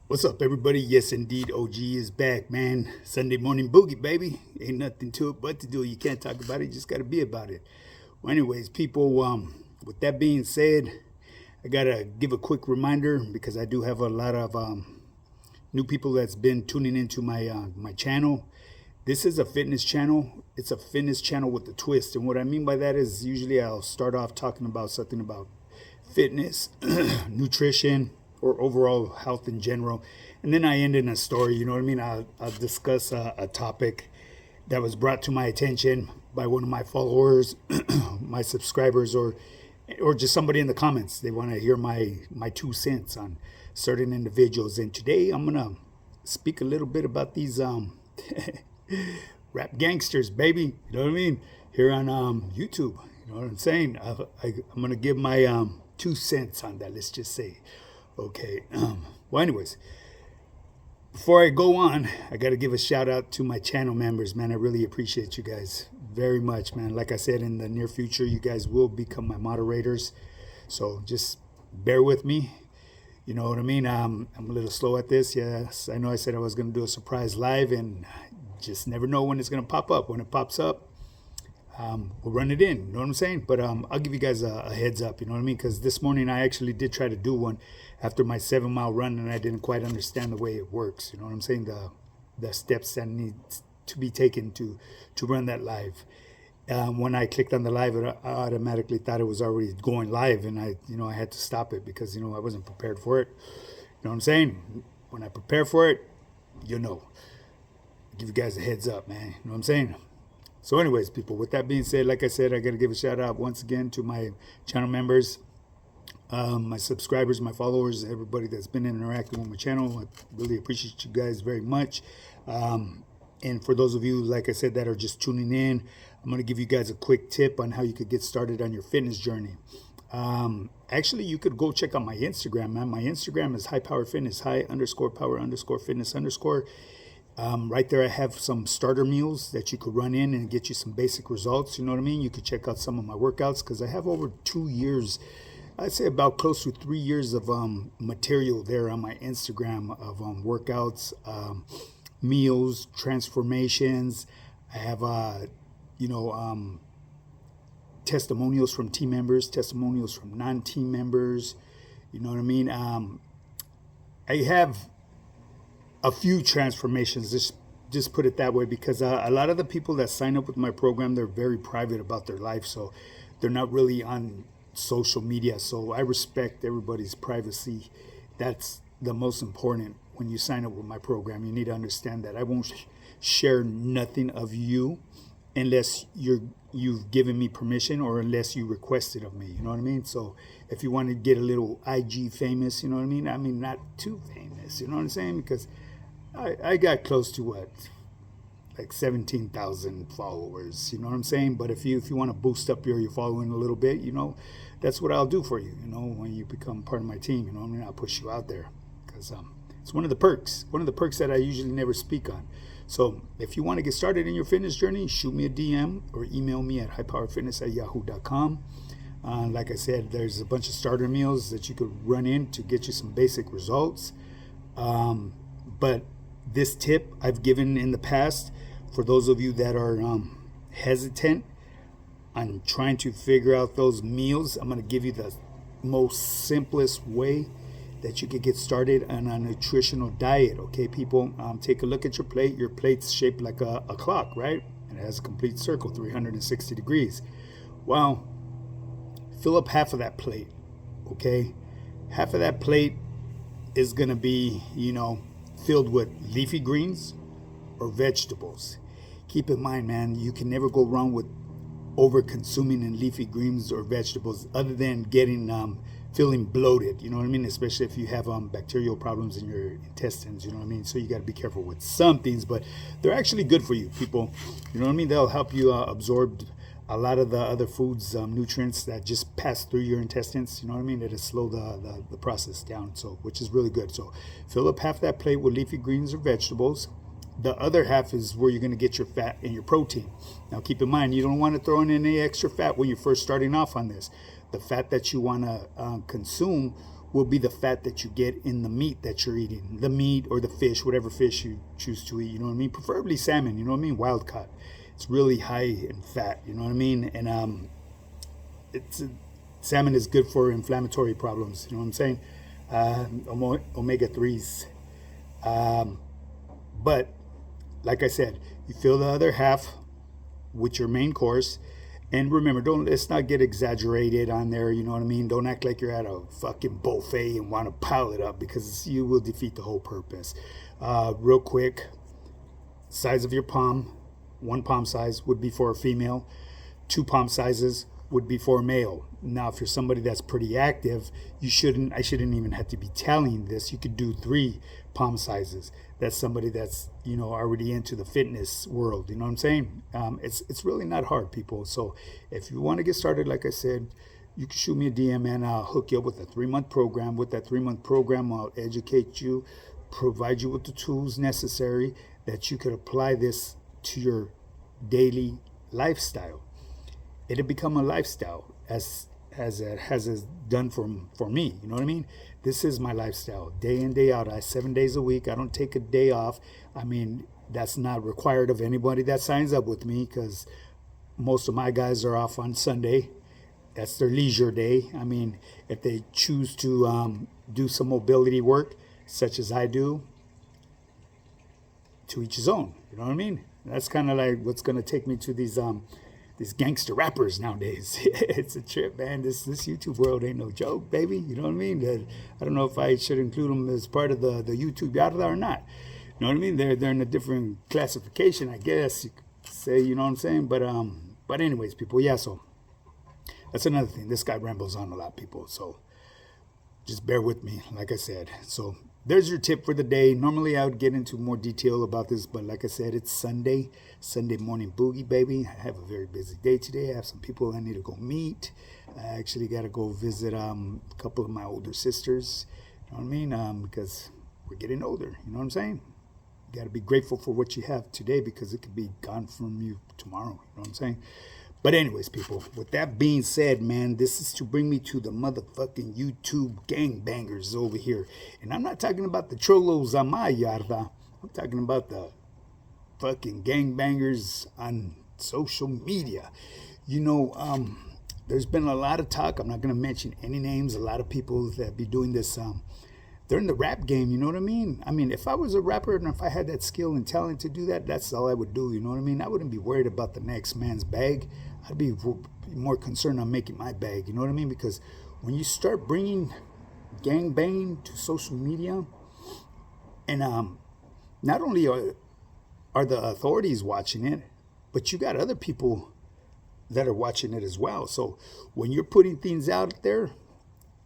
What's up, everybody? Yes, indeed, OG is back, man. Sunday morning boogie, baby. Ain't nothing to it but to do. You can't talk about it, you just got to be about it. Well, anyways, people, with that being said, I got to give a quick reminder because I do have a lot of new people that's been tuning into my channel. This is a fitness channel. It's a fitness channel with a twist. And what I mean by that is usually I'll start off talking about something about fitness, nutrition, or overall health in general. And then I end in a story, you know what I mean? I'll discuss a topic that was brought to my attention by one of my followers, my subscribers, or just somebody in the comments. They want to hear my 2 cents on certain individuals. And today I'm gonna speak a little bit about these rap gangsters, baby. You know what I mean? Here on YouTube. You know what I'm saying? I'm gonna give my 2 cents on that. Let's just say, okay. Well, anyways, before I go on, I got to give a shout out to my channel members, man. I really appreciate you guys very much, man. Like I said, in the near future, you guys will become my moderators. So just bear with me. You know what I mean? I'm a little slow at this. Yes, I know I said I was going to do a surprise live, and just never know when it's going to pop up. When it pops up, we'll run it in. You know what I'm saying? But I'll give you guys a heads up. You know what I mean? Because this morning I actually did try to do one after my 7-mile run, and I didn't quite understand the way it works. You know what I'm saying? The steps that need to be taken to run that live. When I clicked on the live, I automatically thought it was already going live, and I had to stop it because I wasn't prepared for it. You know what I'm saying? When I prepare for it, I'll give you guys a heads up, man. You know what I'm saying? So anyways, people, with that being said, like I said, I got to give a shout out once again to my channel members, my subscribers, my followers, everybody that's been interacting with my channel. I really appreciate you guys very much. And for those of you, like I said, that are just tuning in, I'm going to give you guys a quick tip on how you could get started on your fitness journey. Actually, you could go check out my Instagram, man. My Instagram is high power fitness, high_power_fitness_. Right there, I have some starter meals that you could run in and get you some basic results. You know what I mean? You could check out some of my workouts because I have over 2 years, I'd say about close to 3 years of material there on my Instagram of workouts, meals, transformations. I have, testimonials from team members, testimonials from non-team members. You know what I mean? I have a few transformations, just put it that way, because a lot of the people that sign up with my program, they're very private about their life, so they're not really on social media. So I respect everybody's privacy. That's the most important when you sign up with my program. You need to understand that I won't share nothing of you unless you've given me permission or unless you request it of me. You know what I mean? So if you want to get a little IG famous, you know what I mean? I mean, not too famous, you know what I'm saying? Because I got close to like 17,000 followers, you know what I'm saying? But if you want to boost up your following a little bit, that's what I'll do for you, when you become part of my team, you know what I mean? I'll push you out there because it's one of the perks that I usually never speak on. So if you want to get started in your fitness journey, shoot me a DM or email me at highpowerfitness@yahoo.com. Like I said, there's a bunch of starter meals that you could run in to get you some basic results. But this tip I've given in the past for those of you that are hesitant on trying to figure out those meals. I'm going to give you the most simplest way that you could get started on a nutritional diet. Okay, people, take a look at your plate. Your plate's shaped like a clock, right? And it has a complete circle, 360 degrees. Well, fill up half of that plate, okay? Half of that plate is going to be, filled with leafy greens or vegetables. Keep in mind, man, you can never go wrong with over consuming in leafy greens or vegetables other than feeling bloated, you know what I mean? Especially if you have bacterial problems in your intestines, you know what I mean? So you got to be careful with some things, but they're actually good for you, people. You know what I mean? They'll help you absorb a lot of the other foods, nutrients that just pass through your intestines, you know what I mean? It'll slow the process down, so which is really good. So fill up half that plate with leafy greens or vegetables. The other half is where you're going to get your fat and your protein. Now keep in mind, you don't want to throw in any extra fat when you're first starting off on this. The fat that you want to consume will be the fat that you get in the meat that you're eating, the meat or the fish, whatever fish you choose to eat. You know what I mean? Preferably salmon. You know what I mean? Wild caught. It's really high in fat. You know what I mean? And it's salmon is good for inflammatory problems. You know what I'm saying? Omega 3s. But like I said, you fill the other half with your main course. And remember, let's not get exaggerated on there, you know what I mean? Don't act like you're at a fucking buffet and want to pile it up, because you will defeat the whole purpose. Real quick, size of your palm, 1 palm size would be for a female, 2 palm sizes would be for a male. Now, if you're somebody that's pretty active, I shouldn't even have to be telling this. You could do 3 palm sizes. That's somebody that's, already into the fitness world. You know what I'm saying? It's really not hard, people. So if you want to get started, like I said, you can shoot me a DM and I'll hook you up with a 3-month program. With that 3-month program, I'll educate you, provide you with the tools necessary that you could apply this to your daily lifestyle. It'll become a lifestyle as it has done for me. You know what I mean? This is my lifestyle, day in, day out. 7 days a week. I don't take a day off. I mean, that's not required of anybody that signs up with me, because most of my guys are off on Sunday. That's their leisure day. I mean, if they choose to do some mobility work, such as I do, to each his own. You know what I mean? That's kind of like what's going to take me to these gangster rappers nowadays. It's a trip, man. This YouTube world ain't no joke, baby. You know what I mean? I don't know if I should include them as part of the YouTube yada or not. You know what I mean? They're in a different classification, I guess you could say. You know what I'm saying? But anyways, people, yeah. So that's another thing. This guy rambles on a lot, people. So just bear with me, like I said. So there's your tip for the day. Normally I would get into more detail about this, but like I said, it's Sunday morning boogie, baby. I have a very busy day today. I have some people I need to go meet. I actually got to go visit a couple of my older sisters. You know what I mean? Because we're getting older. You know what I'm saying? You got to be grateful for what you have today, because it could be gone from you tomorrow. You know what I'm saying? But anyways, people, with that being said, man, this is to bring me to the motherfucking YouTube gangbangers over here. And I'm not talking about the cholos on my yarda. I'm talking about the fucking gangbangers on social media. There's been a lot of talk. I'm not going to mention any names. A lot of people that be doing this, they're in the rap game, you know what I mean? I mean, if I was a rapper and if I had that skill and talent to do that, that's all I would do, you know what I mean? I wouldn't be worried about the next man's bag. I'd be more concerned on making my bag, you know what I mean? Because when you start bringing gang banging to social media, and not only are the authorities watching it, but you got other people that are watching it as well. So when you're putting things out there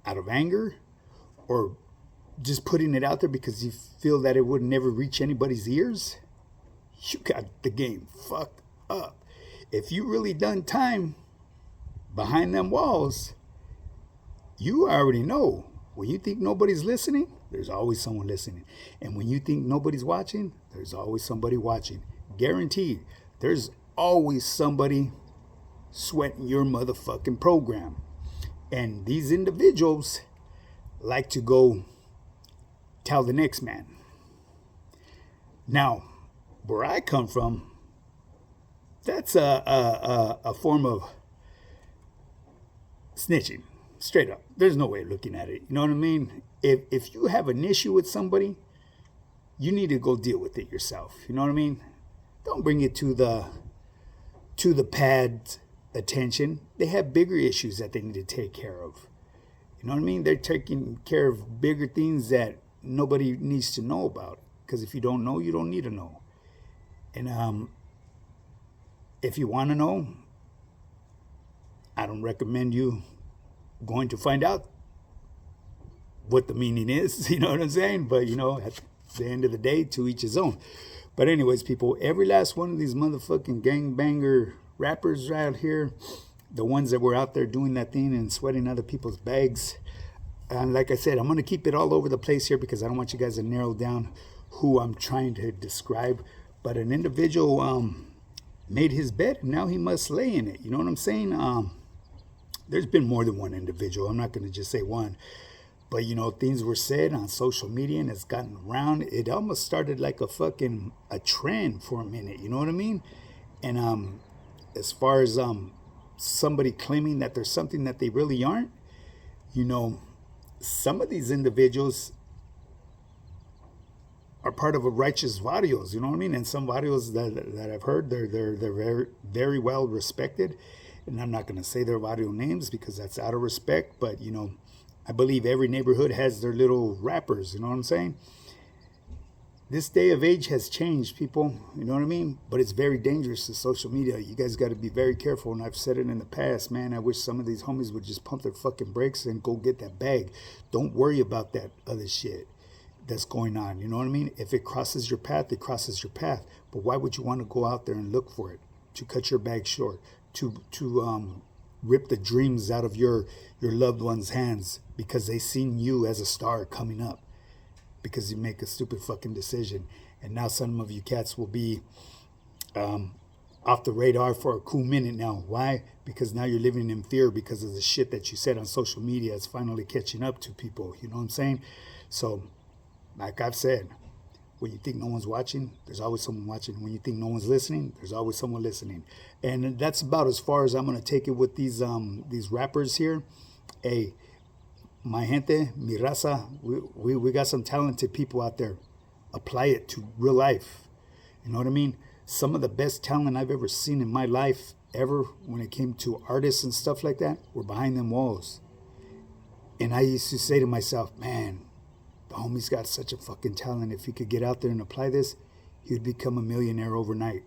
out of anger, or just putting it out there because you feel that it would never reach anybody's ears, you got the game fucked up. If you really done time behind them walls, you already know. When you think nobody's listening, there's always someone listening. And when you think nobody's watching, there's always somebody watching. Guaranteed, there's always somebody sweating your motherfucking program. And these individuals like to go tell the next man. Now, where I come from, that's a form of snitching, straight up. There's no way of looking at it. You know what I mean? If you have an issue with somebody, you need to go deal with it yourself. You know what I mean? Don't bring it to the pad's attention. They have bigger issues that they need to take care of. You know what I mean? They're taking care of bigger things that nobody needs to know about. Because if you don't know, you don't need to know. And if you want to know, I don't recommend you going to find out what the meaning is. You know what I'm saying? But, at the end of the day, to each his own. But anyways, people, every last one of these motherfucking gangbanger rappers out here, the ones that were out there doing that thing and sweating other people's bags, and like I said, I'm going to keep it all over the place here because I don't want you guys to narrow down who I'm trying to describe. But an individual made his bed, and now he must lay in it. You know what I'm saying? There's been more than one individual. I'm not going to just say one. But things were said on social media and it's gotten around. It almost started like a trend for a minute. You know what I mean? And as far as somebody claiming that there's something that they really aren't, some of these individuals are part of a righteous varios, you know what I mean? And some varios that I've heard, they're very, very well respected. And I'm not going to say their vario names because that's out of respect, but I believe every neighborhood has their little rappers, you know what I'm saying? This day of age has changed, people, you know what I mean? But it's very dangerous to social media. You guys got to be very careful, and I've said it in the past, man. I wish some of these homies would just pump their fucking brakes and go get that bag. Don't worry about that other shit that's going on, you know what I mean? If it crosses your path, it crosses your path. But why would you want to go out there and look for it? To cut your bag short, to rip the dreams out of your loved ones' hands because they seen you as a star coming up because you make a stupid fucking decision. And now some of you cats will be off the radar for a cool minute now. Why? Because now you're living in fear because of the shit that you said on social media. It's finally catching up to people. You know what I'm saying? So, like I've said, when you think no one's watching, there's always someone watching. When you think no one's listening, there's always someone listening. And that's about as far as I'm going to take it with these rappers here. Hey, my gente, mi raza, we got some talented people out there. Apply it to real life. You know what I mean? Some of the best talent I've ever seen in my life, ever, when it came to artists and stuff like that, were behind them walls. And I used to say to myself, man, the homie's got such a fucking talent. If he could get out there and apply this, he would become a millionaire overnight.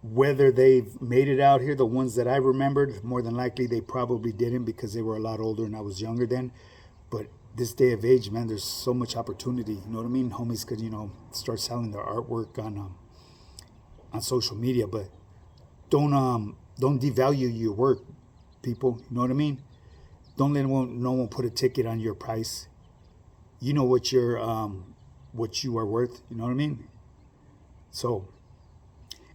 Whether they've made it out here, the ones that I remembered, more than likely they probably didn't because they were a lot older and I was younger then. But this day of age, man, there's so much opportunity. You know what I mean? Homies could, start selling their artwork on social media, but don't devalue your work, people. You know what I mean? Don't let no one put a ticket on your price. You know what you are worth. You know what I mean? So,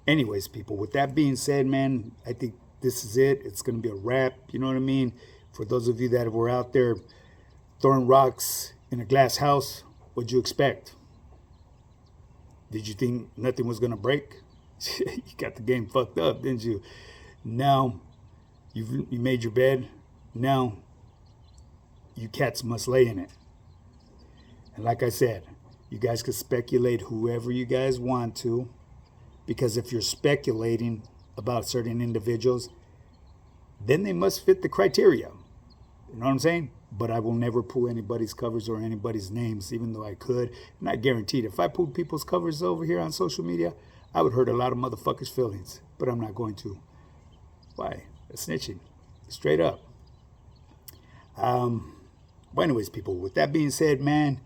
anyways, people, with that being said, man, I think this is it. It's going to be a wrap. You know what I mean? For those of you that were out there throwing rocks in a glass house, what'd you expect? Did you think nothing was going to break? You got the game fucked up, didn't you? Now, you made your bed. Now, you cats must lay in it. And like I said, you guys can speculate whoever you guys want to, because if you're speculating about certain individuals, then they must fit the criteria. You know what I'm saying? But I will never pull anybody's covers or anybody's names, even though I could. And I guaranteed if I pulled people's covers over here on social media, I would hurt a lot of motherfuckers' feelings. But I'm not going to. Why? Snitching. Straight up. But anyways, people, with that being said, man,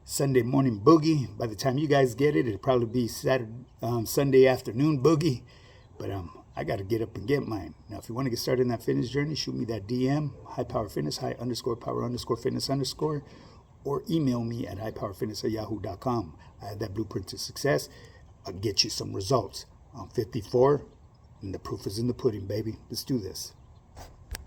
Sunday morning boogie. By the time you guys get it, it'll probably be Sunday afternoon boogie. But I got to get up and get mine. Now, if you want to get started in that fitness journey, shoot me that DM, highpowerfitness, high_power_fitness_, or email me at highpowerfitness@yahoo.com. I have that blueprint to success. I'll get you some results. I'm 54, and the proof is in the pudding, baby. Let's do this.